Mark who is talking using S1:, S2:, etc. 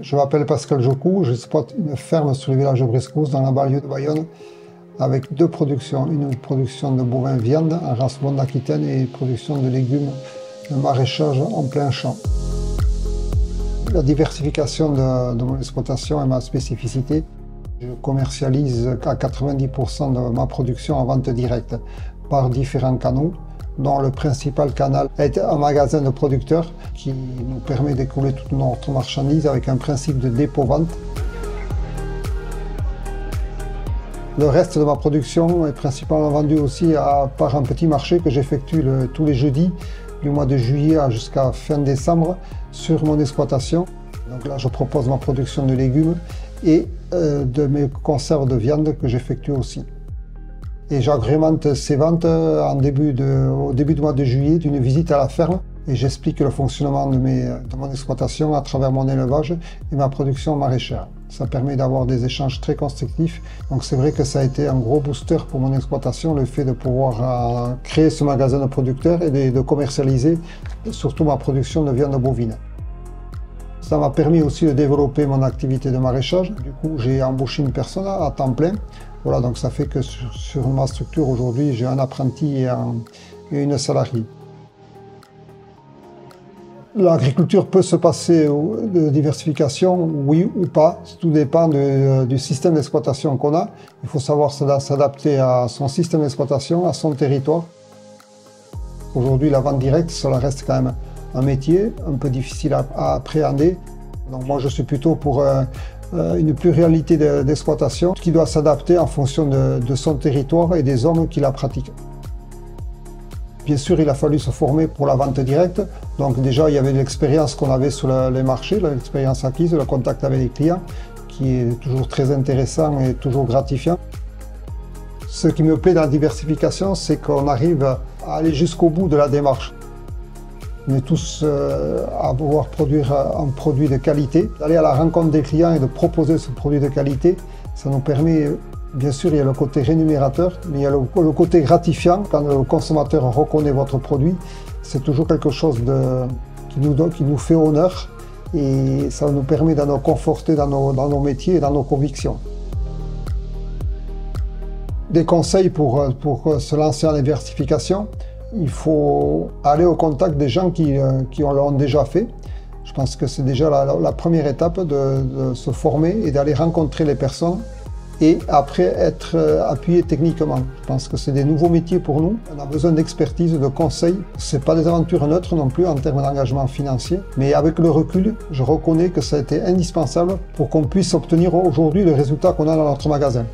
S1: Je m'appelle Pascal Jocou, j'exploite une ferme sur le village de Briscousse dans la banlieue de Bayonne avec deux productions. Une production de bovins viande en race blonde d'Aquitaine et une production de légumes de maraîchage en plein champ. La diversification de mon exploitation est ma spécificité. Je commercialise à 90% de ma production en vente directe par différents canaux, dont le principal canal est un magasin de producteurs qui nous permet d'écouler toute notre marchandise avec un principe de dépôt-vente. Le reste de ma production est principalement vendu aussi par un petit marché que j'effectue tous les jeudis du mois de juillet jusqu'à fin décembre sur mon exploitation. Donc là, je propose ma production de légumes et de mes conserves de viande que j'effectue aussi. Et j'agrémente ces ventes au début du mois de juillet d'une visite à la ferme et j'explique le fonctionnement de mon exploitation à travers mon élevage et ma production maraîchère. Ça permet d'avoir des échanges très constructifs. Donc c'est vrai que ça a été un gros booster pour mon exploitation, le fait de pouvoir créer ce magasin de producteurs et de commercialiser surtout ma production de viande bovine. Ça m'a permis aussi de développer mon activité de maraîchage. Du coup, j'ai embauché une personne à temps plein. Voilà, donc ça fait que sur ma structure aujourd'hui, j'ai un apprenti et une salariée. L'agriculture peut se passer de diversification, oui ou pas. Tout dépend du système d'exploitation qu'on a. Il faut savoir s'adapter à son système d'exploitation, à son territoire. Aujourd'hui, la vente directe, cela reste quand même un métier un peu difficile à appréhender. Donc moi, je suis plutôt pour une pluralité d'exploitation qui doit s'adapter en fonction de son territoire et des hommes qui la pratiquent. Bien sûr, il a fallu se former pour la vente directe. Donc déjà, il y avait l'expérience qu'on avait sur les marchés, l'expérience acquise, le contact avec les clients, qui est toujours très intéressant et toujours gratifiant. Ce qui me plaît dans la diversification, c'est qu'on arrive à aller jusqu'au bout de la démarche. On est tous à vouloir produire un produit de qualité. D'aller à la rencontre des clients et de proposer ce produit de qualité, ça nous permet, bien sûr, il y a le côté rémunérateur, mais il y a le côté gratifiant. Quand le consommateur reconnaît votre produit, c'est toujours quelque chose qui nous fait honneur et ça nous permet de nous conforter dans nos métiers et dans nos convictions. Des conseils pour se lancer en diversification. Il faut aller au contact des gens qui l'ont déjà fait. Je pense que c'est déjà la première étape de se former et d'aller rencontrer les personnes et après être appuyé techniquement. Je pense que c'est des nouveaux métiers pour nous. On a besoin d'expertise, de conseils. Ce n'est pas des aventures neutres non plus en termes d'engagement financier. Mais avec le recul, je reconnais que ça a été indispensable pour qu'on puisse obtenir aujourd'hui le résultat qu'on a dans notre magasin.